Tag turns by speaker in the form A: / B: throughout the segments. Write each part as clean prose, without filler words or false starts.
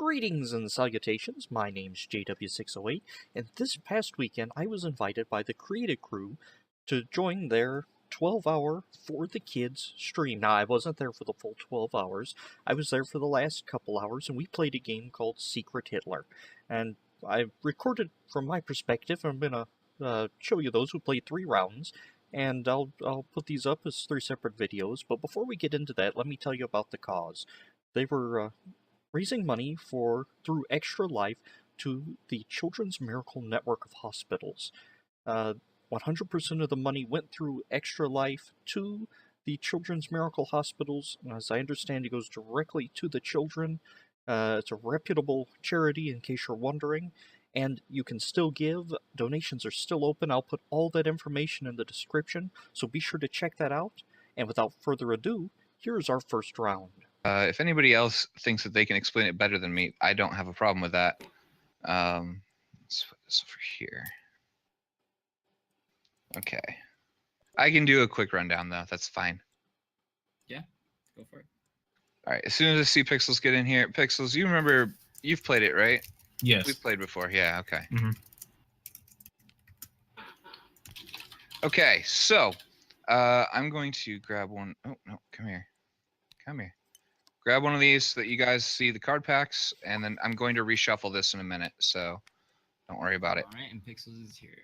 A: Greetings and salutations, my name's JW608, and this past weekend I was invited by the CreatiCrew to join their 12-hour For the Kids stream. Now, I wasn't there for the full 12 hours, I was there for the last couple hours, and we played a game called Secret Hitler. And I recorded from my perspective, and I'm gonna show you those who played 3 rounds, and I'll put these up as 3 separate videos, but before we get into that, let me tell you about the cause. They were raising money through Extra Life to the Children's Miracle Network of Hospitals. 100% of the money went through Extra Life to the Children's Miracle Hospitals. As I understand, it goes directly to the children. It's a reputable charity, in case you're wondering, and you can still give. Donations are still open. I'll put all that information in the description, so be sure to check that out. And without further ado, here's our first round.
B: If anybody else thinks that they can explain it better than me, I don't have a problem with that. Let's put this over here. Okay. I can do a quick rundown, though. That's fine.
C: Yeah, go for it.
B: All right. As soon as I see Pixels get in here. Pixels, you remember, you've played it, right?
D: Yes.
B: We've played before. Yeah, okay.
D: Mm-hmm.
B: Okay, so I'm going to grab one. Oh, no, come here. Come here. Grab one of these so that you guys see the card packs, and then I'm going to reshuffle this in a minute, so don't worry about it.
C: All right, and Pixels is here.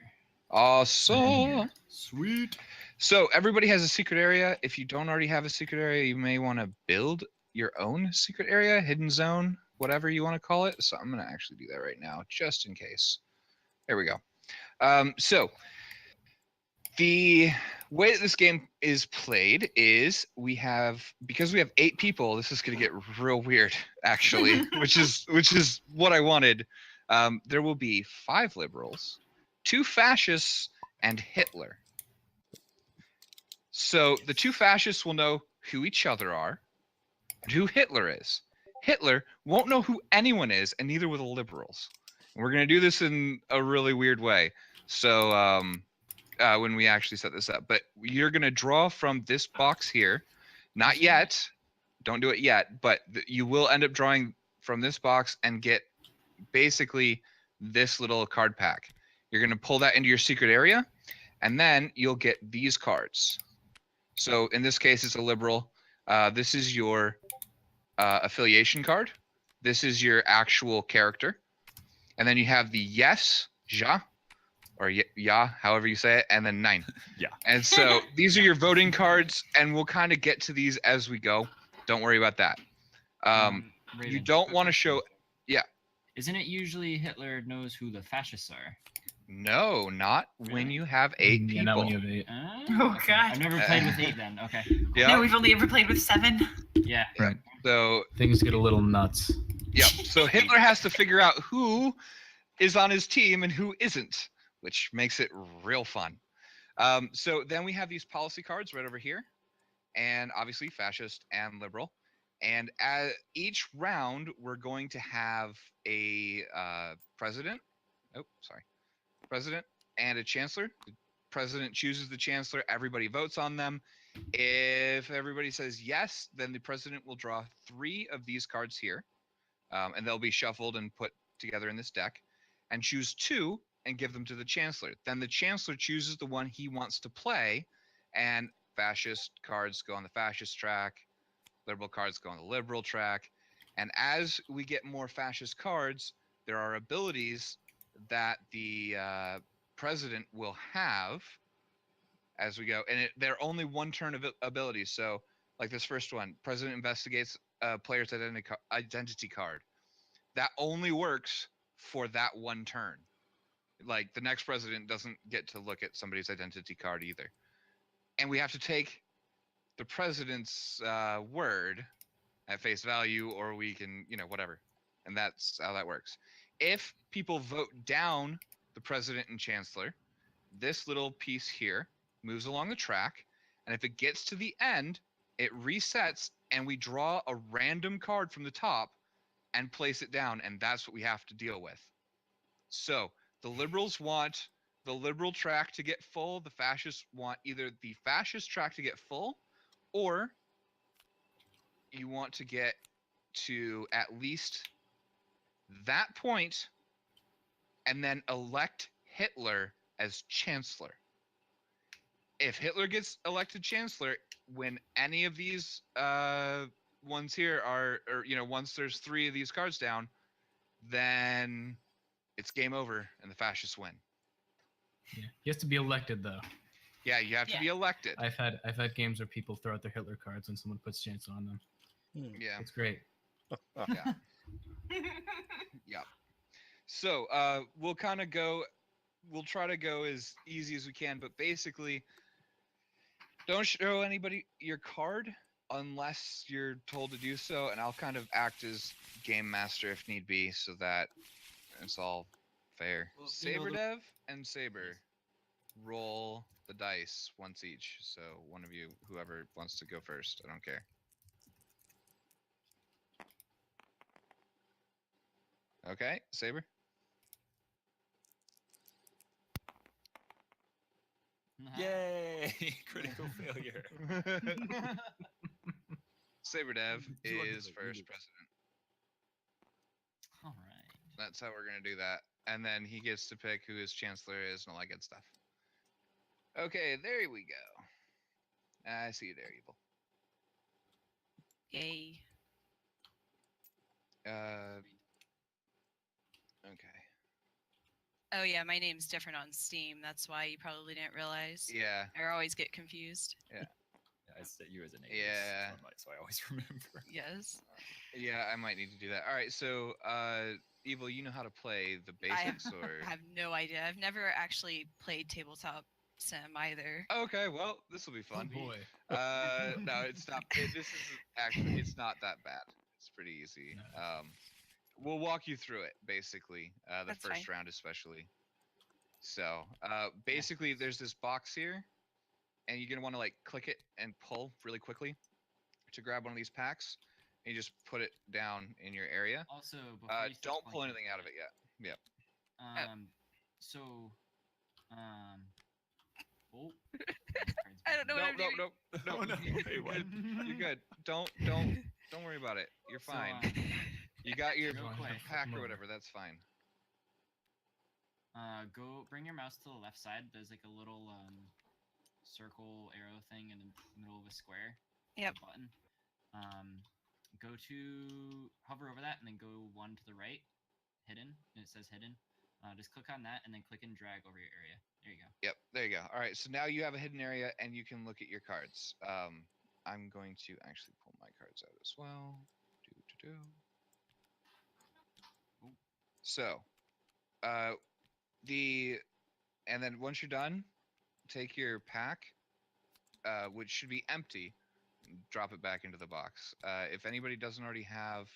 B: Awesome.
C: Sweet.
B: So everybody has a secret area. If you don't already have a secret area, you may want to build your own secret area, hidden zone, whatever you want to call it. So I'm going to actually do that right now, just in case. There we go. So the way that this game is played is because we have 8 people, this is going to get real weird, actually, which is what I wanted. There will be 5 liberals, 2 fascists, and Hitler. So the 2 fascists will know who each other are and who Hitler is. Hitler won't know who anyone is, and neither will the liberals. And we're going to do this in a really weird way. So when we actually set this up, but you're going to draw from this box here. Not yet. Don't do it yet, but you will end up drawing from this box and get basically this little card pack. You're going to pull that into your secret area, and then you'll get these cards. So in this case, it's a liberal. This is your affiliation card. This is your actual character. And then you have the yes, ja, or yeah, however you say it, and then 9.
D: Yeah.
B: And so these are your voting cards, and we'll kind of get to these as we go. Don't worry about that. You don't want to show... Yeah.
C: Isn't it usually Hitler knows who the fascists are?
B: No, not when you have 8 people.
D: Yeah, not when you have 8.
E: Oh, God.
C: I've never played with 8 then. Okay.
B: Yeah.
E: No, we've only ever played with 7.
C: Yeah.
D: Right.
B: So
D: things get a little nuts.
B: yeah. So Hitler has to figure out who is on his team and who isn't, which makes it real fun. So then we have these policy cards right over here, and obviously fascist and liberal. And at each round, we're going to have a president. Oh, sorry. President and a chancellor. The president chooses the chancellor. Everybody votes on them. If everybody says yes, then the president will draw 3 of these cards here, and they'll be shuffled and put together in this deck, and choose 2 and give them to the chancellor. Then the chancellor chooses the one he wants to play, and fascist cards go on the fascist track, liberal cards go on the liberal track. And as we get more fascist cards, there are abilities that the president will have as we go, and they're only 1 turn of abilities. So like this first one, president investigates a player's identity card. That only works for that 1 turn. Like the next president doesn't get to look at somebody's identity card either. And we have to take the president's word at face value, or we can, whatever. And that's how that works. If people vote down the president and chancellor, this little piece here moves along the track, and if it gets to the end, it resets, and we draw a random card from the top and place it down, and that's what we have to deal with. So the liberals want the liberal track to get full. The fascists want either the fascist track to get full, or you want to get to at least that point, and then elect Hitler as chancellor. If Hitler gets elected chancellor, when any of these ones here are, or once there's 3 of these cards down, then it's game over and the fascists win.
D: Yeah. He has to be elected though.
B: Yeah, you have to be elected.
D: I've had games where people throw out their Hitler cards when someone puts chance on them.
B: Yeah.
D: It's great.
B: Yeah. Yeah. So we'll kind of go. We'll try to go as easy as we can, but basically, don't show anybody your card unless you're told to do so, and I'll kind of act as game master if need be, so that it's all fair.
C: Well,
B: Saber Dev and Saber roll the dice once each. So one of you, whoever wants to go first, I don't care. Okay, Saber.
F: Yay! Critical failure.
B: Saber Dev
F: You are
B: is
F: the
B: first
F: leader.
B: president.
C: All right.
B: That's how we're gonna do that. And then he gets to pick who his chancellor is and all that good stuff. Okay, there we go. I see you there, Evil.
E: Yay.
B: Okay.
E: Oh yeah, my name's different on Steam. That's why you probably didn't realize.
B: Yeah.
E: I always get confused.
F: Yeah, I set you as an
B: Yeah.
F: so I always remember.
E: Yes.
B: Yeah, I might need to do that. All right, so Evil, you know how to play the basics, or?
E: I have no idea. I've never actually played tabletop sim either.
B: Okay, well, this will be fun.
D: Oh boy.
B: No, it's not. This is actually. It's not that bad. It's pretty easy.
D: No.
B: We'll walk you through it basically. The
E: That's
B: first
E: fine.
B: round, especially. So, basically, there's this box here, and you're gonna want to like click it and pull really quickly to grab one of these packs, and you just put it down in your area.
C: Also, before you start
B: Don't pull
C: playing,
B: anything out of it yet. Yep.
C: So, oh.
E: I don't know what I'm doing.
B: Nope.
F: Oh, no.
B: You're
F: Wait, what?
B: good. You're good. Don't worry about it. You're
C: So,
B: fine. You got your
C: real quick.
B: pack or whatever. That's fine.
C: Go bring your mouse to the left side. There's like a little circle arrow thing in the middle of a square.
E: Yep.
C: A button. Go to hover over that and then go one to the right, hidden, and it says hidden. Just click on that and then click and drag over your area. There you go.
B: Yep, there you go. All right, so now you have a hidden area and you can look at your cards. I'm going to actually pull my cards out as well.
C: Ooh.
B: So, and then once you're done, take your pack, which should be empty, and drop it back into the box. If anybody doesn't already have,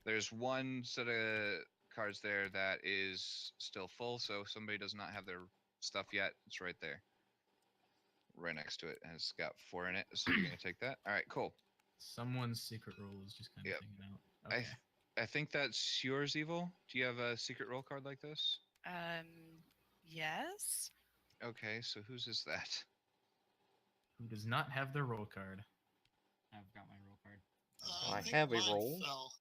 B: there's one set of cards there that is still full, so if somebody does not have their stuff yet, it's right there. Right next to it, and it's got 4 in it, so you're gonna take that. All right, cool.
D: Someone's secret role is just kind of
B: Yep.
D: hanging out. Okay.
B: I think that's yours, Evil. Do you have a secret roll card like this?
E: Yes.
B: Okay, so whose is that?
D: Who does not have their roll card?
C: I've got my roll card.
A: I
G: think
A: have a
G: mine
A: roll.
G: fell.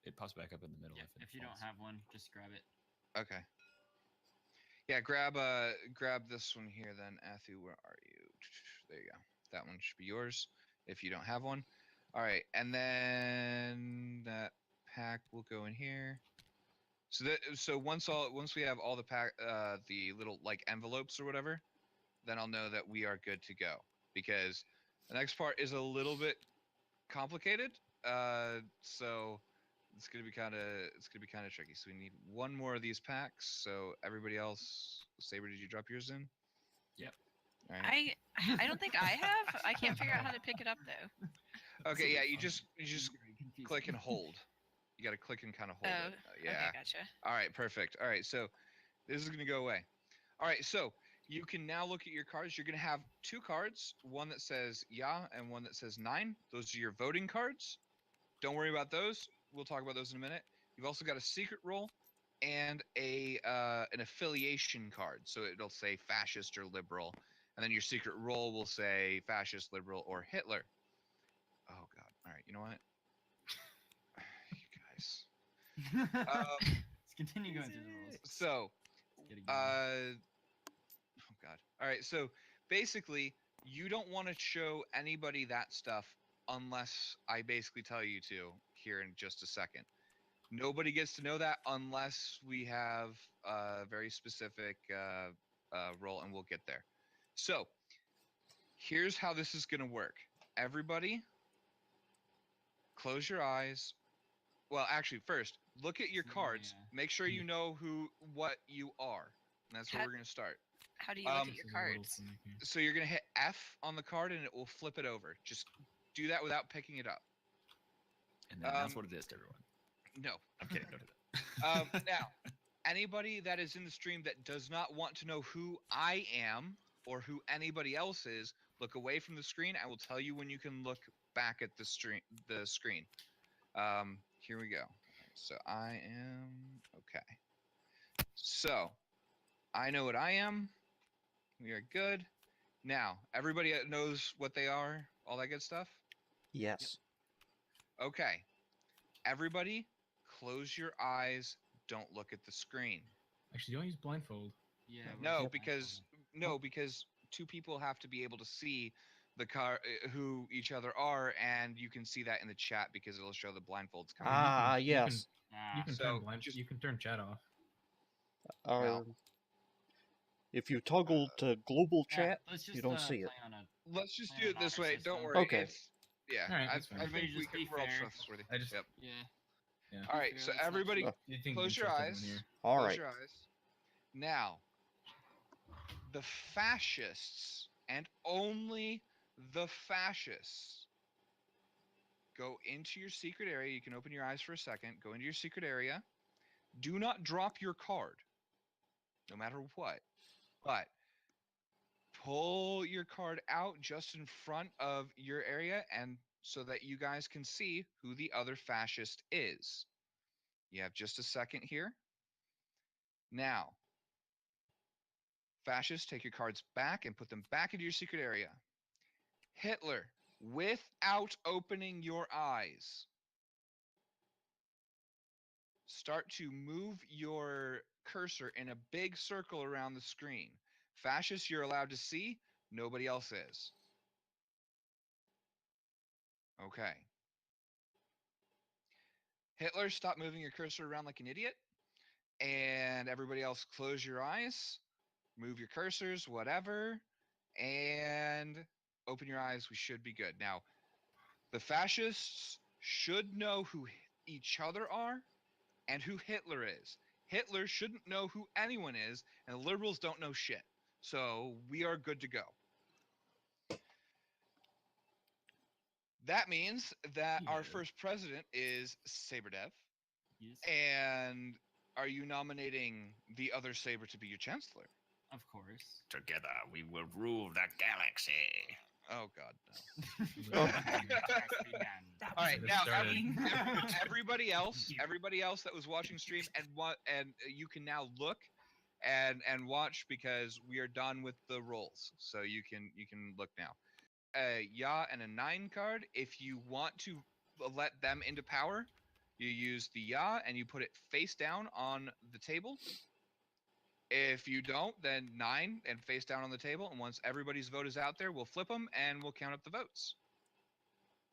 F: It pops back up in the middle.
C: Yeah, if you don't
F: falls.
C: have one, just grab it.
B: Okay. Yeah, grab this one here then, Athu. Where are you? There you go. That one should be yours if you don't have one. All right, and then that pack will go in here. So once we have all the pack, the little like envelopes or whatever, then I'll know that we are good to go, because the next part is a little bit complicated. So it's gonna be kind of tricky. So we need one more of these packs. So everybody else, Saber, did you drop yours in?
C: Yep.
B: All right.
E: I don't think I have. I can't figure out how to pick it up though.
B: Okay, yeah, you
C: fun.
B: just
C: Very confusing.
B: click and hold. You got to click and kind of hold
E: Oh,
B: it. Yeah.
E: Okay, gotcha.
B: All right, perfect. All right, so this is gonna go away. All right, so you can now look at your cards. You're gonna have 2 cards, one that says yeah and one that says 9. Those are your voting cards. Don't worry about those. We'll talk about those in a minute. You've also got a secret roll and an affiliation card. So it'll say fascist or liberal, and then your secret roll will say fascist, liberal, or Hitler. Oh God! All right, you know what?
C: Let's continue going through the rules.
B: So,
C: Get it going.
B: oh god. All right. So basically, you don't want to show anybody that stuff unless I basically tell you to here in just a second. Nobody gets to know that unless we have a very specific role, and we'll get there. So here's how this is going to work. Everybody, close your eyes. Well, actually, first, look at your cards.
C: Yeah.
B: Make sure you know what you are. And that's where
E: How-
B: we're going to start.
E: How do you look
B: Um,
E: at
D: This
E: your
D: is a little
E: cards?
D: finicky.
B: So you're going to hit F on the card, and it will flip it over. Just do that without picking it up.
F: And then that's
B: Um,
F: what it is to everyone.
B: No.
F: I'm kidding. Don't do that.
B: Now, anybody that is in the stream that does not want to know who I am or who anybody else is, look away from the screen. I will tell you when you can look back at the screen. Here we go. So I am okay. So I know what I am. We are good. Now, everybody knows what they are, all that good stuff?
A: Yes.
B: Okay. Everybody, close your eyes. Don't look at the screen.
D: Actually, don't use blindfold.
C: Yeah.
B: No,
C: where's the
B: because
C: blindfold?
B: because two people have to be able to see the who each other are, and you can see that in the chat because it'll show the blindfolds coming.
A: Ah,
D: you can-
A: yes.
D: You can
B: So,
D: turn blind.
B: just-
D: You can turn chat off.
A: Our, if you toggle to global
C: Yeah,
A: chat,
C: let's just,
A: you don't see it.
C: play on a-
B: Let's just
C: Plan
B: do
C: an
B: it this
C: honor
B: way. Don't
C: system.
B: worry.
A: Okay.
B: It's, yeah,
D: Alright,
B: I
D: that's fine.
B: think
C: Everybody just be
B: we're all
C: fair.
B: trustworthy.
D: I just-
B: Yep.
C: Yeah.
D: Yeah.
B: All right.
C: fair,
B: So
C: let's not
B: everybody,
A: cheat.
D: You think
B: close
D: you
B: your
D: can trust
B: eyes.
D: everyone here.
A: All
B: Close
A: right.
B: your eyes. Now, the fascists and only the fascists go into your secret area. You can open your eyes for a second. Go into your secret area. Do not drop your card, no matter what. But pull your card out just in front of your area, and so that you guys can see who the other fascist is. You have just a second here. Now, fascists, take your cards back and put them back into your secret area. Hitler, without opening your eyes, start to move your cursor in a big circle around the screen. Fascists, you're allowed to see. Nobody else is. Okay. Hitler, stop moving your cursor around like an idiot. And everybody else, close your eyes. Move your cursors, whatever. And open your eyes. We should be good. Now, the fascists should know who each other are and who Hitler is. Hitler shouldn't know who anyone is, and the liberals don't know shit. So we are good to go. That means that our
D: Yeah.
B: first president is Saberdev.
C: Yes.
B: And are you nominating the other Saber to be your chancellor?
C: Of course.
F: Together we will rule the galaxy.
B: Oh God, no.
A: Oh.
C: Has to be done.
B: All right,
D: Should've
B: now
D: started.
B: everybody else that was watching stream and you can now look and watch because we are done with the rolls, so you can look now. A Ya and a 9 card. If you want to let them into power, you use the Ya and you put it face down on the table. If you don't, then 9 and face down on the table. And once everybody's vote is out there, we'll flip them and we'll count up the votes.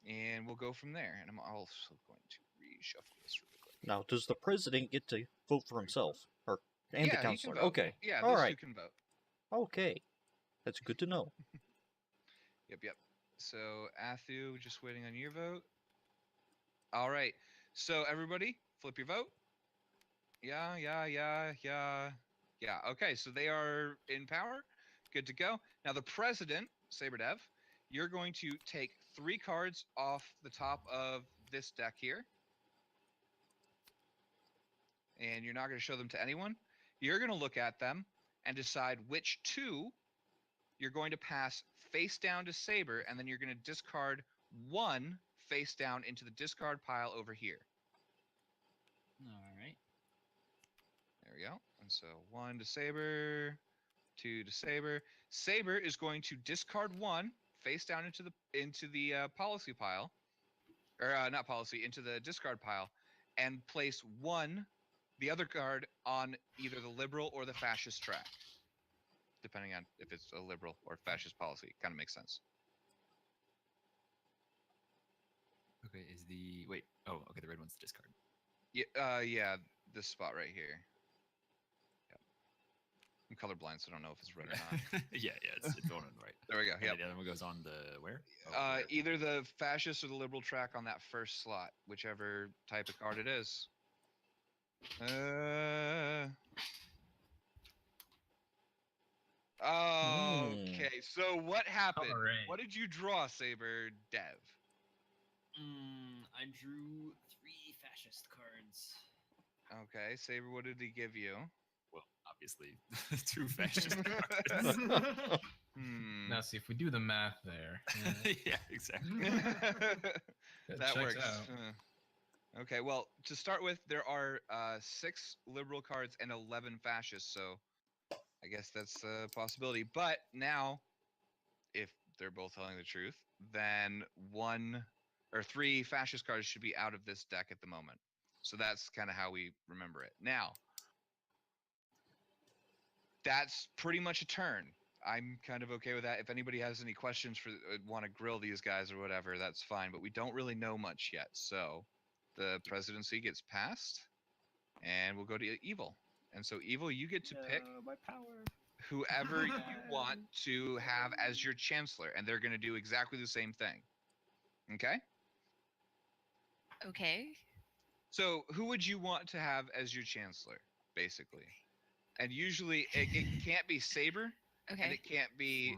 B: And we'll go from there. And I'm also going to reshuffle this really quick.
A: Now, does the president get to vote for himself, or and the
B: Yeah, he can
A: counselor?
B: vote.
A: Okay.
B: Yeah,
A: All
B: those
A: right.
B: two can vote.
A: Okay. That's good to know.
B: Yep. So, Athu, just waiting on your vote. All right. So, everybody, flip your vote. Yeah. Okay, so they are in power. Good to go. Now, the president, Saberdev, you're going to take 3 cards off the top of this deck here. And you're not going to show them to anyone. You're going to look at them and decide which 2 you're going to pass face down to Saber, and then you're going to discard 1 face down into the discard pile over here.
C: All right.
B: There we go. And so 1 to Saber, 2 to Saber. Saber is going to discard 1 face down into the policy pile, or not policy, into the discard pile, and place the other card on either the liberal or the fascist track, depending on if it's a liberal or fascist policy. Kind of makes sense.
G: Okay, wait? Oh, okay. The red one's the discard.
B: Yeah, this spot right here. Yep. I'm colorblind, so I don't know if it's red or not.
G: yeah, it's on the right.
B: There we go.
G: And
B: Yeah.
G: then the other one goes on the where?
B: Where? Either the fascist or the liberal track on that first slot, whichever type of card it is. Okay, so what happened?
D: All right.
B: What did you draw, Saber Dev?
C: I drew 3 fascist cards.
B: Okay, Saber, what did he give you?
G: Well, obviously, 2 fascist cards.
D: Now, see if we do the math there.
G: yeah, exactly.
B: That
D: checks
B: works.
D: out.
B: Okay, well, to start with, there are 6 liberal cards and 11 fascists, so I guess that's a possibility. But now, if they're both telling the truth, then 1 or 3 fascist cards should be out of this deck at the moment. So that's kind of how we remember it. Now, that's pretty much a turn. I'm kind of okay with that. If anybody has any questions want to grill these guys or whatever, that's fine. But we don't really know much yet. So the presidency gets passed, and we'll go to Evil. And so Evil, you get to pick
G: my power.
B: whoever you want to have as your chancellor, and they're going to do exactly the same thing. Okay?
E: Okay.
B: So who would you want to have as your chancellor, basically? And usually it can't be Saber. And
E: Okay.
B: it can't be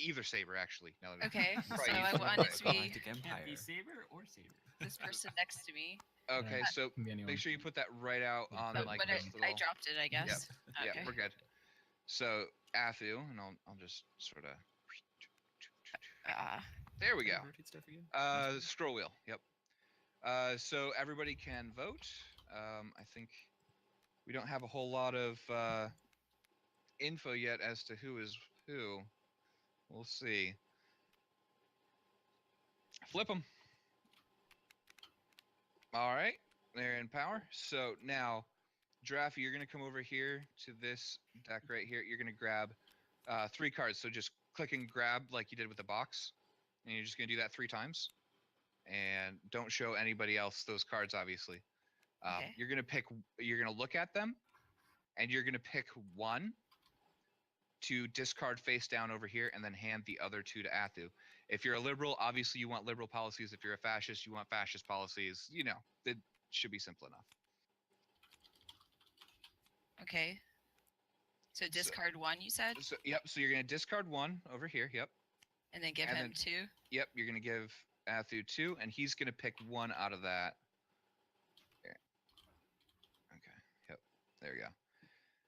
B: either Saber, actually. No,
E: Okay.
B: Right,
E: So
B: you
E: I
B: flip
E: want it
B: it.
E: to be
G: Galactic
C: Can't
G: Empire.
C: be Saber or Saber.
E: this person next to me.
B: Okay,
D: Right.
B: so
D: Can be anyone.
B: make sure you put that right out
D: Yeah,
B: on
D: but-
B: like
E: But
B: this
E: I
B: little.
E: dropped it, I guess.
B: Yeah,
E: Okay.
B: we're good. So Athu, and I'll just sort of. There we go.
G: Rotate stuff again?
B: Scroll wheel. Yep. So everybody can vote. I think we don't have a whole lot of info yet as to who is who. We'll see. Flip them. All right, they're in power. So now, Draft, you're gonna come over here to this deck right here. You're gonna grab 3 cards. So just click and grab like you did with the box, and you're just gonna do that 3 times. And don't show anybody else those cards, obviously.
E: Okay.
B: You're gonna look at them, and you're gonna pick 1 to discard face down over here, and then hand the other 2 to Athu. If you're a liberal, obviously you want liberal policies. If you're a fascist, you want fascist policies. You know, it should be simple enough.
E: Okay. So discard 1, you said,
B: So yep. So you're gonna discard 1 over here. Yep.
E: and then give
B: and
E: him
B: then-
E: 2.
B: Yep. You're gonna give Athu 2, and he's gonna pick 1 out of that. Here. Okay. Yep. There we go.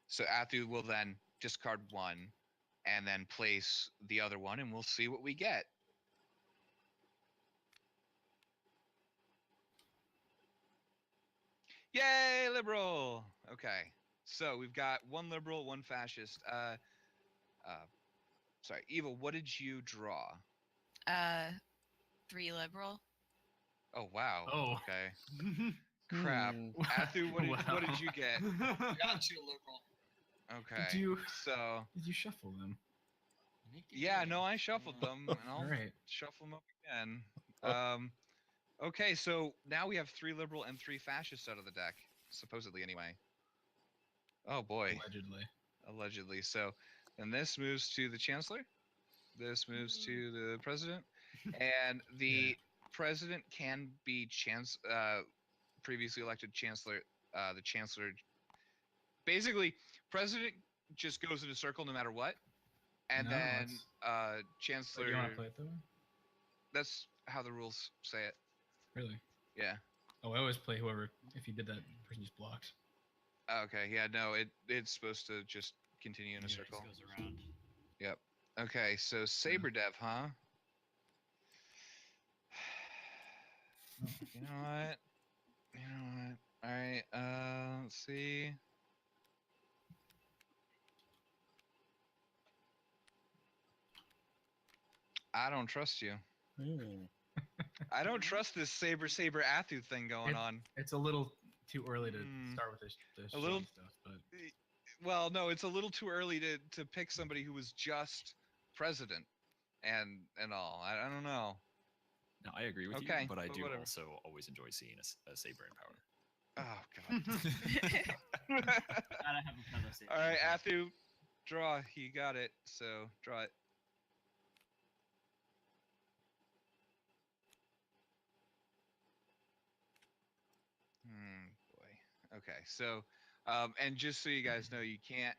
B: So Athu will then discard 1, and then place the other 1, and we'll see what we get. Yay, liberal! Okay, so we've got 1 liberal, 1 fascist. Sorry, Evil, what did you draw?
E: 3 liberal.
B: Oh, wow.
D: Oh.
B: Okay. Crap. Athu, what did you get?
H: Got 2 liberal.
B: Okay. So,
D: Did you shuffle them?
C: I think you
B: yeah,
C: did.
B: no, I shuffled them, and I'll
D: All right.
B: shuffle them up again. Okay, so now we have 3 liberal and 3 fascists out of the deck, supposedly anyway. Oh boy, allegedly. So, and this moves to the chancellor. This moves to the president, and the president can be previously elected chancellor. The chancellor, basically, president just goes in a circle no matter what, and
D: No,
B: then
D: So
B: chancellor.
D: do you want to play it that way?
B: That's how the rules say it.
D: Really?
B: Yeah.
D: Oh, I always play whoever. If you did that, the person just blocked.
B: Okay. Yeah. No. It's supposed to just continue in a
C: Yeah, it
B: circle.
C: just goes around.
B: Yep. Okay. So Saber Dev, huh? You know what? All right. Let's see. I don't trust you. I don't trust this Saber Athu thing going on.
D: It's a little too early to
B: Mm.
D: start with the
B: A little-
D: shitty stuff, but
B: Well, no, it's a little too early to pick somebody who was just president and all. I don't know.
G: No, I agree with
B: Okay,
G: you, but I
B: but
G: do
B: whatever.
G: also always enjoy seeing a saber in power.
B: Oh God.
C: Gotta have a fellow saber.
B: All right, Athu, draw. You got it. So draw it. Boy. Okay, so, and just so you guys know, you can't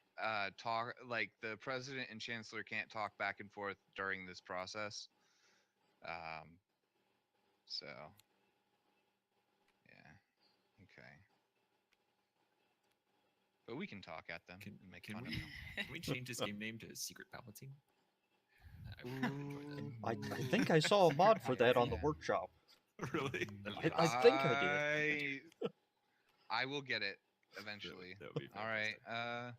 B: talk, like the president and chancellor can't talk back and forth during this process. So, yeah, okay. But we can talk at them and make fun of them.
G: Can we change this game name to Secret Palpatine? I would enjoy
A: I think I saw a mod for that on the
B: Yeah.
A: workshop.
G: that. Really?
A: I think I did.
B: I will get it eventually.
G: That would be
B: All right.
G: fantastic.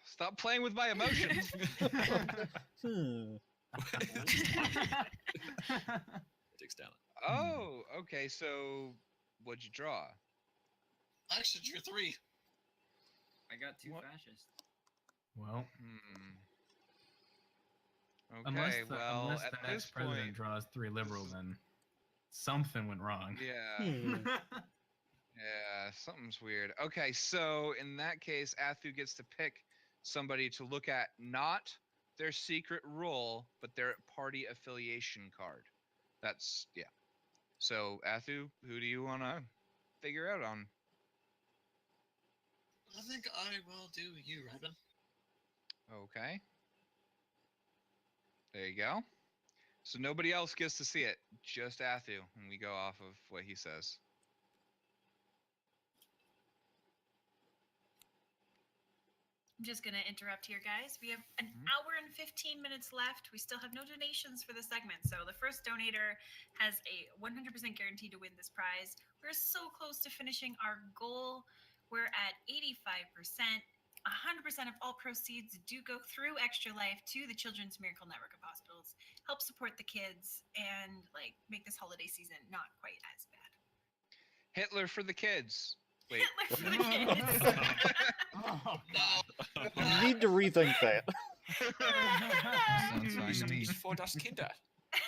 B: Stop playing with my emotions.
A: Hmm.
G: It takes talent.
B: Oh, okay. So, what'd you draw?
H: I actually drew 3.
C: I got 2
B: What?
C: fascists.
D: well,
B: Okay.
D: unless
B: Well,
D: the
B: at
D: next
B: this
D: president
B: point,
D: draws 3 liberal,
B: this is-
D: then something went wrong.
B: yeah,
A: Hmm.
B: yeah, something's weird. Okay, so in that case, Athu gets to pick somebody to look at, not their secret role, but their party affiliation card. That's yeah. So Athu, who do you want to figure out on?
H: I think I will do you, Robin.
B: Okay. There you go. So nobody else gets to see it, just Athu, and we go off of what he says.
I: I'm just going to interrupt here, guys. We have an
B: Mhm.
I: hour and 15 minutes left. We still have no donations for the segment. So the first donator has a 100% guarantee to win this prize. We're so close to finishing our goal. We're at 85%. 100% of all proceeds do go through Extra Life to the Children's Miracle Network of Hospitals. Help support the kids and like make this holiday season not quite as bad.
B: Hitler for the kids. Wait.
I: Hitler for the kids.
C: Oh,
H: No.
A: You need to rethink that.
B: Sounds fine to me.
G: For das Kinder.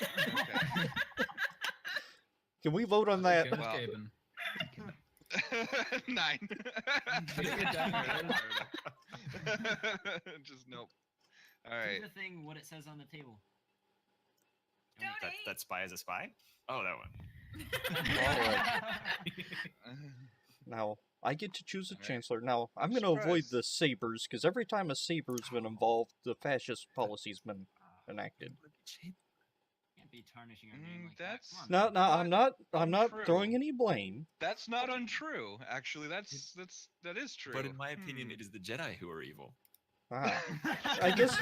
B: Okay.
A: Can we vote on that?
D: Goodness,
B: Well-
D: Gaben.
B: 9.
D: You're done,
B: Just nope. All
C: Do
B: right.
C: the thing what it says on the table.
G: That spy is a spy? Oh, that one.
A: Now, I get to choose a
B: Alright.
A: chancellor. Now, I'm
B: I'm
A: going to avoid
B: surprised.
A: the sabers, because every time a saber's been involved, the fascist policy's been enacted.
C: Can't be tarnishing our name like
B: that's-
C: that. Come on,
A: No,
C: man.
A: I'm not
B: untrue.
A: throwing any blame.
B: That's not untrue. Actually, that is true.
G: But in my opinion,
B: Hmm.
G: it is the Jedi who are evil.
A: Ah, I guess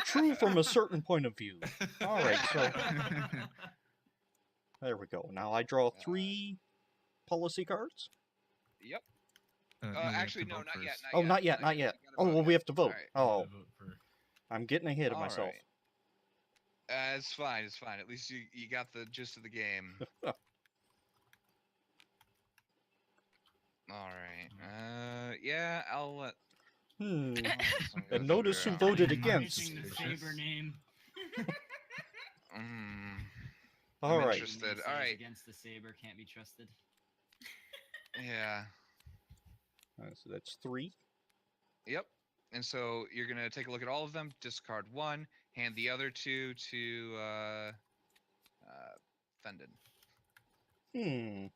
A: true from a certain point of view. Alright, so there we go. Now I draw 3 policy cards.
B: Yep.
D: No, we have
B: Actually,
D: to
B: no,
D: vote
B: not yet.
D: first.
B: Not
A: Oh,
B: yet.
A: not yet, not yet.
B: You gotta
A: Oh,
B: vote
A: well, we
B: yet.
A: have to vote.
B: Alright.
D: We have
A: Oh,
D: to vote for-
A: I'm getting ahead of
B: All
A: myself.
B: right. It's fine. It's fine. At least you got the gist of the game. All right. Yeah, I'll let.
A: Hmm.
B: this one
A: And
B: goes
A: notice who
B: under,
A: voted
C: Tarnishing
A: against.
C: the saber name.
B: Mm,
A: Alright.
B: interested.
C: Name says
B: Alright.
C: Against the saber can't be trusted.
B: yeah.
A: So that's 3.
B: Yep. And so you're gonna take a look at all of them. Discard 1. Hand the other 2 to Fendon.
A: Hmm.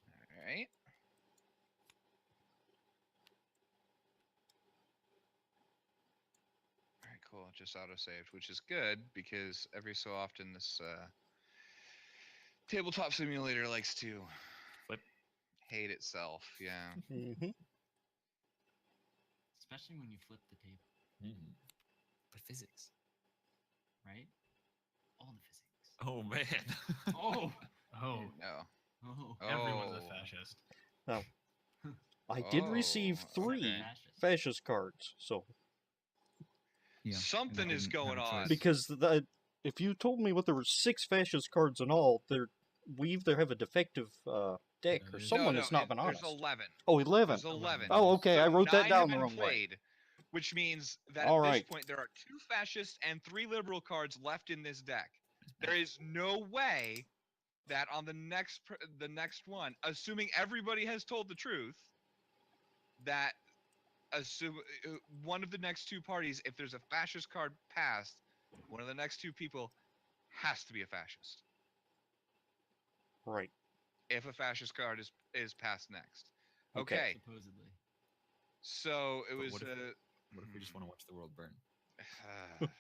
B: All right. All right, cool. Just auto-saved, which is good because every so often this tabletop simulator likes to
G: Flip.
B: hate itself. Yeah.
A: Mm-hmm.
C: Especially when you flip the table,
G: But physics.
C: right? All the physics.
G: Oh man.
C: Oh.
D: Oh,
B: No.
C: Oh.
D: everyone's a
B: Oh.
D: fascist.
A: I did receive
B: Oh,
A: 3
B: okay.
A: fascist cards, so
J: Yeah.
B: Something
J: I
B: is
J: didn't have
B: going
J: a
B: on.
J: choice.
A: Because if you told me what there were 6 fascist cards in all, we either have a defective deck or
D: there's-
A: someone
B: no,
A: has not been
B: there's
A: honest.
B: 11.
A: Oh, 11.
B: There's 11.
A: Oh, okay.
B: So
A: I wrote that
B: 9
A: down
B: have
A: the
B: been
A: wrong way.
B: played, which means that
A: All
B: at this
A: right.
B: point there are 2 fascist and 3 liberal cards left in this deck. There is no way that on the next one, assuming everybody has told the truth, that one of the next 2 parties, if there's a fascist card passed, one of the next 2 people has to be a fascist.
A: Right.
B: If a fascist card is passed next.
A: Okay.
B: Okay.
C: Supposedly.
B: So it
G: But
B: was.
G: what if we just want to watch the world burn?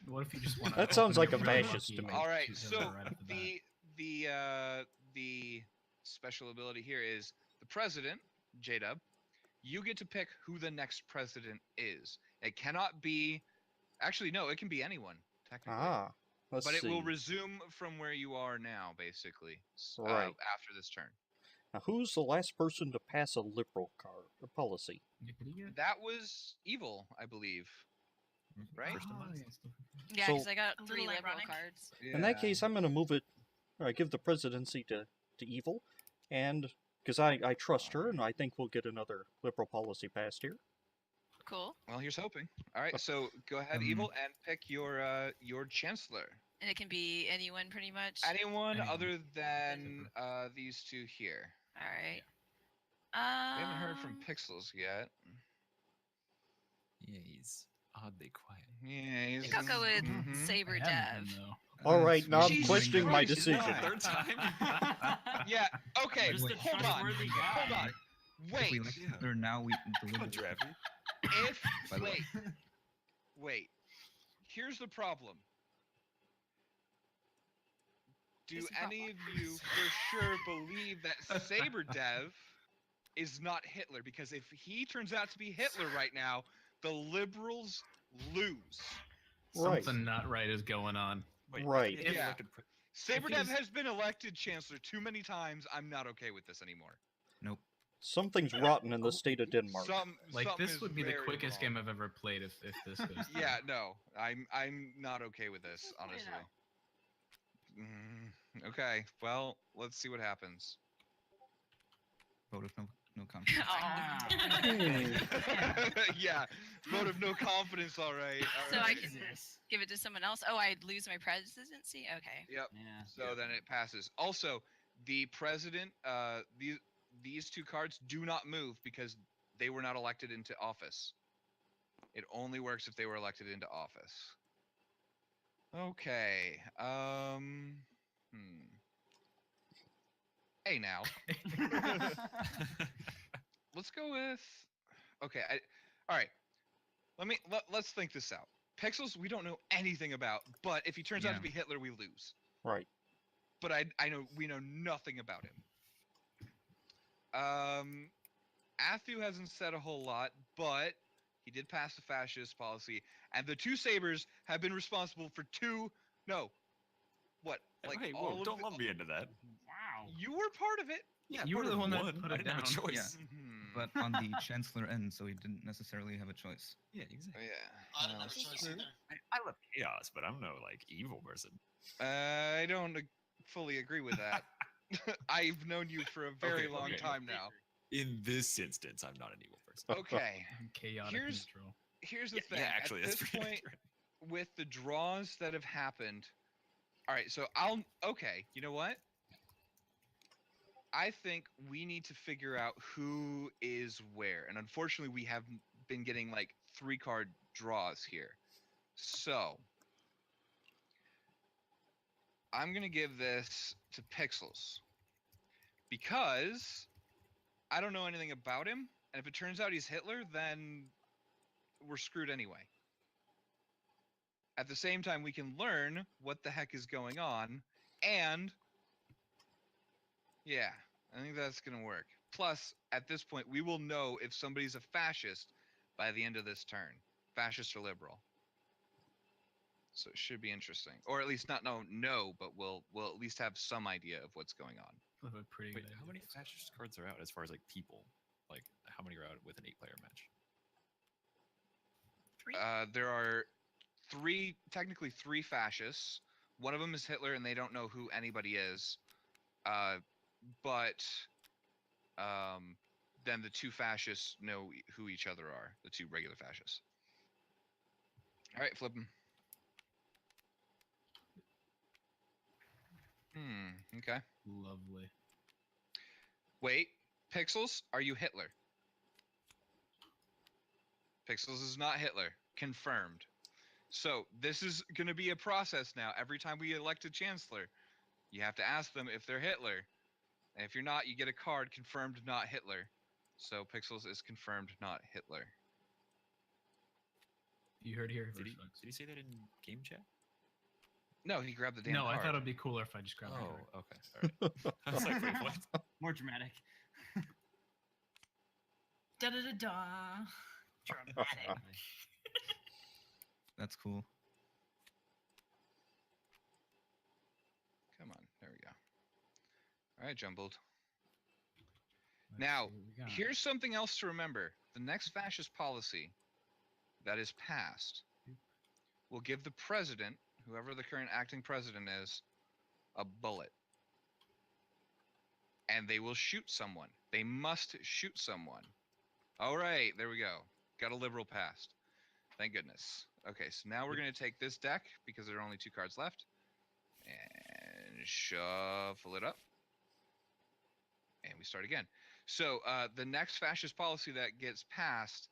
D: What if you just want to?
A: That sounds like a fascist to me.
B: All right.
D: Shoot
B: So
D: Hitler right off the bat.
B: the special ability here is the president, JW. You get to pick who the next president is. It cannot be. Actually, no. It can be anyone technically.
A: Ah. Let's
B: But it
A: see.
B: will resume from where you are now, basically.
A: Right.
B: After this turn.
A: Now, who's the last person to pass a liberal card or policy?
B: That was evil, I believe. Right?
G: First of
D: Oh,
G: all.
D: yes.
E: Yeah,
A: So-
E: because I got
I: A
E: 3
I: little
E: liberal
I: ironic.
E: cards.
A: In that case, I'm going to move it. Give the presidency to Evil, and because I trust her, and I think we'll get another liberal policy passed here.
E: Cool.
B: Well, here's hoping. All right, so go ahead, Evil, and pick your chancellor.
E: And it can be anyone pretty much.
B: Anyone
D: Anyone.
B: other than these 2 here.
E: All right.
B: We haven't heard from Pixels yet.
G: Yeah, he's oddly quiet.
B: Yeah,
E: I
B: he's.
E: think I'll go with
B: Mhm.
E: Saber
D: I haven't
E: Dev.
D: been, though.
A: All right, now I'm
B: Jesus
A: questioning my
B: Christ,
A: decision.
B: why?
G: Third time.
B: Yeah. Okay.
C: Just a
B: Hold on.
C: trustworthy guy.
B: Hold on.
J: If
B: Wait.
J: we elect Hitler now, we
G: Come
J: deliver.
G: on, Draffy.
B: If
J: By the way.
B: wait. Here's the problem. Do
E: Here's the
B: any of you for sure believe that Saber Dev is not Hitler? Because if he turns out to be Hitler right now, the liberals lose.
A: Right.
D: Something not right is going on.
G: Wait,
A: Right.
G: if
B: Yeah.
G: elected
B: Saber
D: If
B: Dev
D: he's-
B: has been elected chancellor too many times. I'm not okay with this anymore.
J: Nope.
A: Something's rotten in the state of Denmark.
D: Like
B: something
D: this
B: is
D: would be the
B: very
D: quickest
B: wrong.
D: game I've ever played if this goes. through.
B: Yeah, no, I'm not okay with this,
E: Play it
B: honestly.
E: out.
B: Okay, well, let's see what happens.
J: Vote of no confidence.
E: Aw.
B: Yeah, vote of no confidence. All right. All
E: So I
B: right.
E: can give it to someone else. Oh, I'd lose my presidency? Okay.
B: Yep.
C: Yeah.
B: So then it passes. Also, the president. These 2 cards do not move because they were not elected into office. It only works if they were elected into office. Okay. Hey now. Let's go with. Okay. All right. Let's think this out. Pixels, we don't know anything about, but if he turns out to
J: Yeah.
B: be Hitler, we lose.
A: Right.
B: But we know nothing about him. Athu hasn't said a whole lot, but he did pass the fascist policy, and the 2 sabers have been responsible for 2. No. What? Like
G: hey,
B: all
G: whoa,
B: of
G: don't
B: the-
G: lump me into that.
C: Wow.
B: You were part of it.
G: Yeah,
D: You were
G: part
D: the
G: of
D: one that
G: one.
D: put
G: I
D: it
G: didn't have a
D: down.
G: choice.
J: But on the chancellor end, so he didn't necessarily have a choice.
G: Yeah, exactly.
B: Yeah.
H: I don't have a choice either.
G: I love chaos, but I'm no like evil person.
B: I don't fully agree with that. I've known you for a very
G: Okay,
B: long
G: okay.
B: time now.
G: In this instance, I'm not an evil person.
B: Okay.
D: Chaotic
B: Here's-
D: neutral.
B: Here's the
G: Yeah,
B: thing.
G: yeah, actually,
B: At
G: that's
B: this
G: pretty
B: point,
G: accurate.
B: with the draws that have happened. All right, so okay, you know what? I think we need to figure out who is where. And unfortunately, we have been getting like 3-card draws here. So, I'm going to give this to Pixels. Because I don't know anything about him, and if it turns out he's Hitler, then we're screwed anyway. At the same time, we can learn what the heck is going on, and yeah, I think that's going to work. Plus, at this point, we will know if somebody's a fascist by the end of this turn. Fascist or liberal. So it should be interesting. Or at least not no, but we'll at least have some idea of what's going on.
D: I have a pretty
G: Wait,
D: good
G: how
D: idea.
G: many fascist cards are out as far as like people? Like how many are out with an 8-player match?
I: 3.
B: There are technically three fascists. One of them is Hitler, and they don't know who anybody is. But then the two fascists know who each other are. The two regular fascists. All right, flip them. Okay.
D: Lovely.
B: Wait, Pixels, are you Hitler? Pixels is not Hitler. Confirmed. So this is going to be a process now. Every time we elect a chancellor, you have to ask them if they're Hitler. And if you're not, you get a card confirmed not Hitler. So Pixels is confirmed not Hitler.
D: You heard here.
G: Did he say that in game chat?
B: No, he grabbed the damn
D: No,
B: card.
D: I thought it'd be cooler if I just grabbed the card.
G: Oh, okay. All right. I was like, wait, what?
C: More dramatic.
I: Da da da da. Dramatic.
J: That's cool.
B: Come on, there we go. All right, Jumbled.
D: Let's
B: Now,
D: see what we got.
B: here's something else to remember. The next fascist policy that is passed will give the president, whoever the current acting president is, a bullet. And they will shoot someone. They must shoot someone. All right, there we go. Got a liberal passed. Thank goodness. Okay, so now we're going to take this deck, because there are only 2 cards left, and shuffle it up. And we start again. So the next fascist policy that gets passed,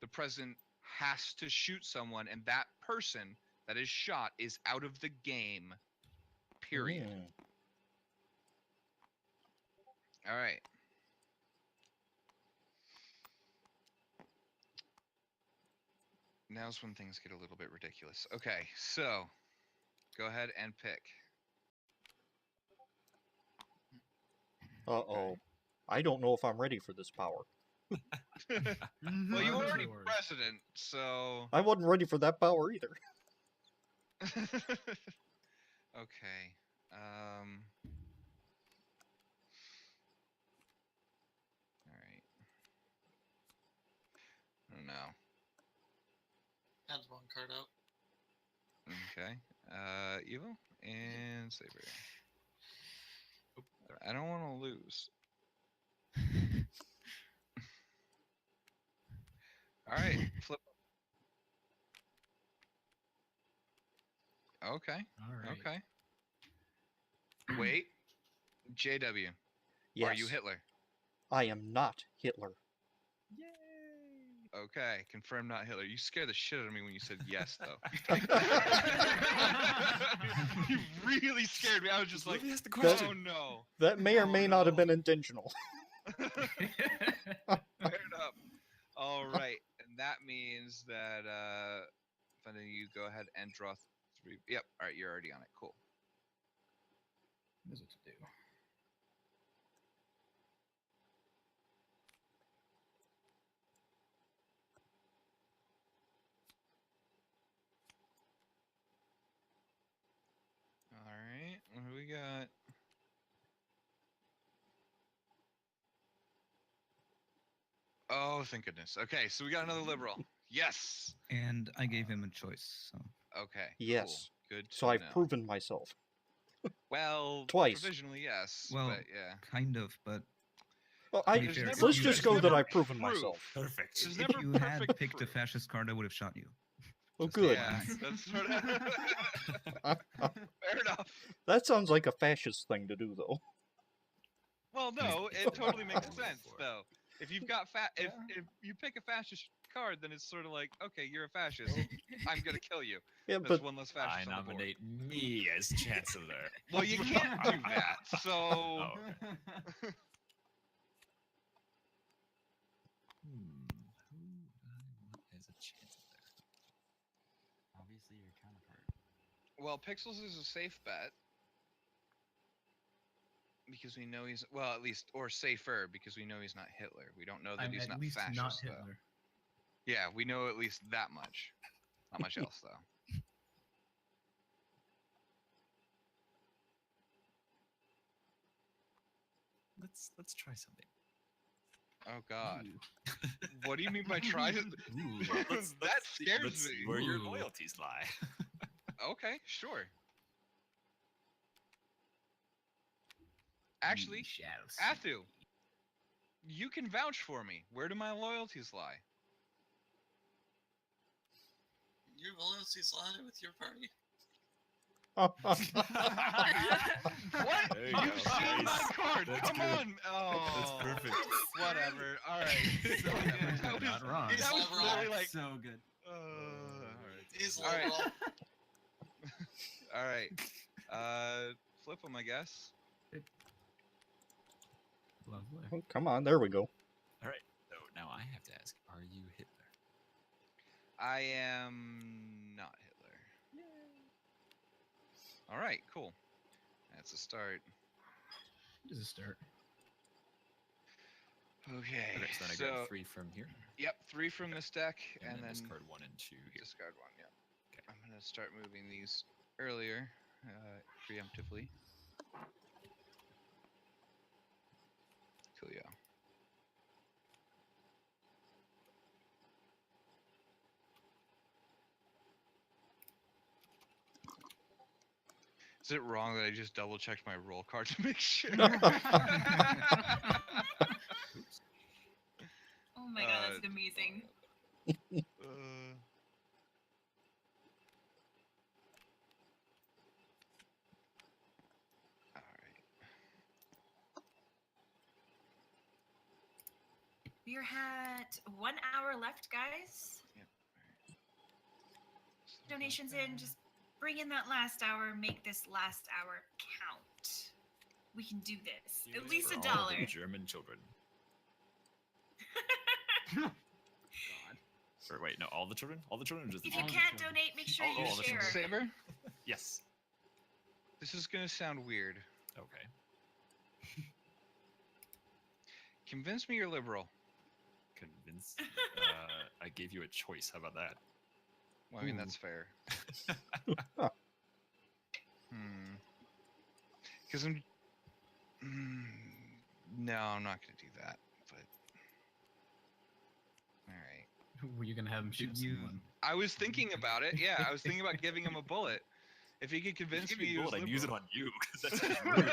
B: the president has to shoot someone, and that person that is shot is out of the game, period. All right. Now's when things get a little bit ridiculous. Okay, so go ahead and pick.
A: Uh-oh. I don't know if I'm ready for this power.
B: Well, you were already
D: Yours.
B: president, so...
A: I wasn't ready for that power either.
B: Okay. Alright. I don't know.
H: Had the wrong card out.
B: Okay. Evil and Saber. I don't want to lose. Alright, flip. Okay.
D: All right.
B: Okay. Wait. JW.
A: Yes.
B: Are you Hitler?
A: I am not Hitler.
B: Okay, confirm not Hitler. You scared the shit out of me when you said yes, though. You really scared me. I was just like,
G: Let me ask the
B: oh
G: question.
B: no.
A: That may or
B: Oh,
A: may not have
B: no.
A: been intentional.
B: Fair enough. All right, and that means that Funda, you go ahead and draw 3. Yep. All right, you're already on it. Cool.
D: What is it to do?
B: All right, what do we got? Oh, thank goodness. Okay, so we got another liberal. Yes.
J: And I gave him a choice. So.
B: Okay.
A: Yes.
B: Cool. Good.
A: So
B: to
A: I've
B: know.
A: proven myself.
B: Well,
A: Twice.
B: provisionally, yes.
J: Well,
B: but yeah.
J: kind of, but
A: Well,
J: To be
B: There's
J: fair,
B: never-
A: let's
J: you
A: just
J: guys
A: go that
B: never
A: I've proven
B: proof.
A: myself.
F: Perfect.
B: There's
J: if
B: never
J: you had
B: perfect
J: picked a
B: proof.
J: fascist card, I would have shot you.
A: Oh,
J: Just
A: good.
B: Yeah, that's sort of fair enough.
A: That sounds like a fascist thing to do, though.
B: Well, no, it totally makes sense though. If you've got if you pick a fascist card, then it's sort of like, okay, you're a fascist. I'm gonna kill you.
A: Yeah,
B: That's
A: but
B: one less
F: I
B: fascist on the board.
F: nominate me as chancellor.
B: Well, you can't do that. So
F: Oh, okay. Who I want as a chancellor?
C: Obviously, your counterpart.
B: well, Pixels is a safe bet because we know he's at least or safer because we know he's not Hitler. We don't know that
D: I'm
B: he's
D: at
B: not
D: least
B: fascist
D: not
B: though.
D: Hitler.
B: Yeah, we know at least that much. Not much else though.
G: Let's try something.
B: Oh God. What do you mean by try to? That scares
G: let's
B: me.
G: see where your
D: Ooh.
G: loyalties lie.
B: Okay, sure. Actually, Athu, you can vouch for me. Where do my loyalties lie?
H: Your loyalties lie with your party.
B: What?
G: There you go.
B: You've seen my
G: Nice.
B: card.
G: That's
B: Come
G: good.
B: on. Oh,
G: That's perfect.
B: Whatever. All right.
C: So good.
B: That was,
D: Not wrong.
B: that was
H: Liberal.
B: literally like.
C: So good.
H: He's
B: All right.
H: liberal.
B: All right. Flip them, I guess.
D: Lovely.
A: Oh, come on, there we go.
G: All right. So now I have to ask: are you Hitler?
B: I am not Hitler. All right. Cool. That's a start.
D: Just a start.
B: Okay.
G: Okay. So then I got 3 from here,
B: Yep, 3 from this deck, and then
G: discard 1 and 2 here.
B: discard 1. Yeah.
G: Okay.
B: I'm gonna start moving these earlier, preemptively. Coolio. Is it wrong that I just double checked my roll card to make sure?
I: Oh my god, that's amazing.
B: Alright.
I: We're at 1 hour left, guys.
B: Yep.
I: Donations in, just bring in that last hour, make this last hour count. We can do this.
G: Do
I: At
G: it
I: least
G: for
I: $1.
G: all the German children.
C: God.
G: Or wait, no, all the children? All the children or just the
I: If you
C: All the
I: can't
C: children.
I: donate, make sure
G: Oh,
I: you
G: all the
I: share.
G: children.
B: Saber,
G: Yes.
B: this is gonna sound weird.
G: Okay.
B: Convince me you're liberal.
G: Convince. I gave you a choice. How about that?
B: Well, I mean,
A: Ooh.
B: that's fair. Because I'm. No, I'm not gonna do that. But. All right.
D: Were you gonna have him shoot
J: You-
D: someone?
B: I was thinking about it. Yeah, I was thinking about giving him a bullet. If he could convince me, he was
G: I'd use it
B: liberal.
G: on you. 'Cause that's just rude.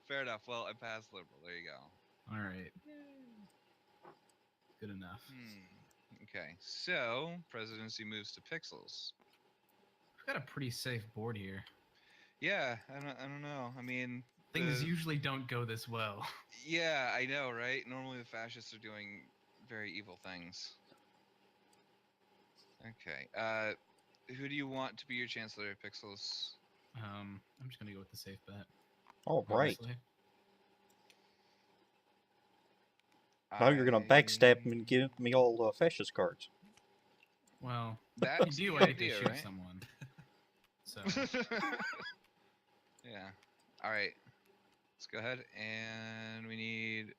B: Fair enough. Well, I passed liberal. There you go.
D: All right. Good enough.
B: Okay, so presidency moves to pixels.
D: We've got a pretty safe board here.
B: Yeah, I don't know. I mean,
D: Things
B: the-
D: usually don't go this well.
B: Yeah, I know, right? Normally the fascists are doing very evil things. Okay. Who do you want to be your chancellor, Pixels?
D: I'm just gonna go with the safe bet.
A: All right.
D: honestly.
A: Now you're gonna backstab him and give me all fascist cards.
D: Well,
B: That's
D: you do
B: the
D: hate to
B: idea,
D: shoot
B: right?
D: someone. So
B: Yeah. All right. Let's go ahead and we need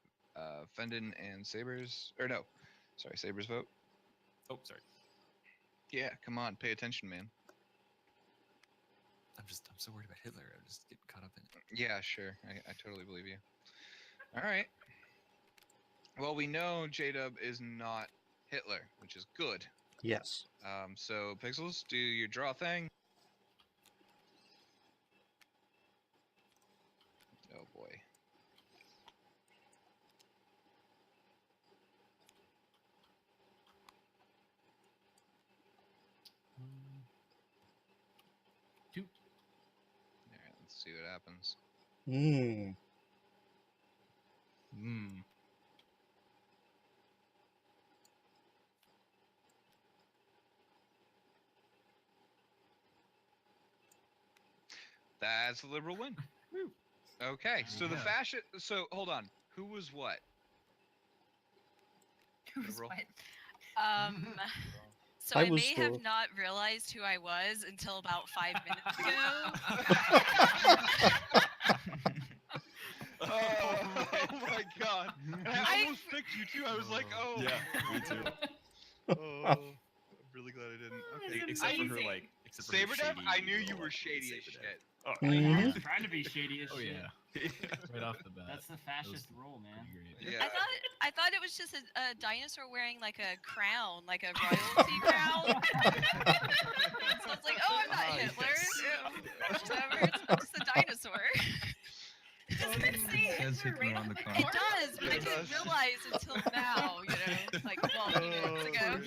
B: Fendon and Sabers. Or no, sorry, Sabers vote.
G: Oh, sorry.
B: Yeah, come on, pay attention, man.
G: I'm so worried about Hitler. I'm just getting caught up in it.
B: Yeah, sure. I totally believe you. All right. Well, we know JW is not Hitler, which is good.
A: Yes.
B: So Pixels, do your draw thing. Oh boy.
D: two.
B: All right, let's see what happens.
A: Hmm.
B: That's a liberal win. Okay, so the
D: Yeah.
B: fascist. So hold on. Who was what?
I: Who's
B: Liberal.
I: what?
E: So
A: I
E: I,
A: was
E: may
A: the-
E: have not realized who I was until about 5 minutes ago.
B: Oh my god! And I
E: I-
B: almost picked you too. I was like, oh.
G: Yeah, me too.
B: Oh, I'm really glad I didn't. Okay.
I: That's
G: Except for her
I: amazing.
G: like, except for her
B: Saber Dev,
G: shady
B: I knew you
G: little,
B: were
G: like,
B: shady
G: Saber
B: as
G: Dev.
B: shit.
F: Oh,
A: Mhm.
C: Trying to be shady as
D: Oh
C: shit.
D: yeah, right off the bat.
C: That's the fascist role, man.
D: Pretty great.
B: Yeah.
E: I thought it was just a dinosaur wearing like a crown, like a royalty crown. So I was like, oh, I'm not
F: Ah,
E: Hitler.
F: yes.
E: Whatever, it's just a dinosaur.
I: Doesn't it say
J: It says
I: Hitler
J: Hitler
I: right
J: on the
I: the
J: car.
E: It
I: car?
E: does, but I
B: It
E: didn't
B: does.
E: realize until now, like 12 minutes ago.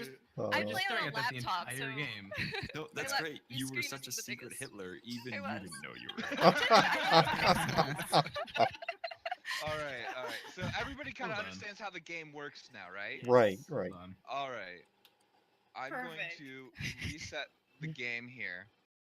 E: I
D: Just
E: play
D: staring
E: on a
D: at that the
E: laptop,
D: entire
E: so
D: game.
F: No, that's
E: my
F: great. You were
E: screen
F: such a
E: isn't the
F: secret
E: biggest.
F: Hitler, even
E: I
F: you
E: was.
F: didn't know you were.
B: All right. So everybody kind of
D: Hold on.
B: understands how the game works now, right?
A: Right,
D: Hold
A: right.
D: on.
B: All right. I'm going
I: Perfect.
B: to reset the game here.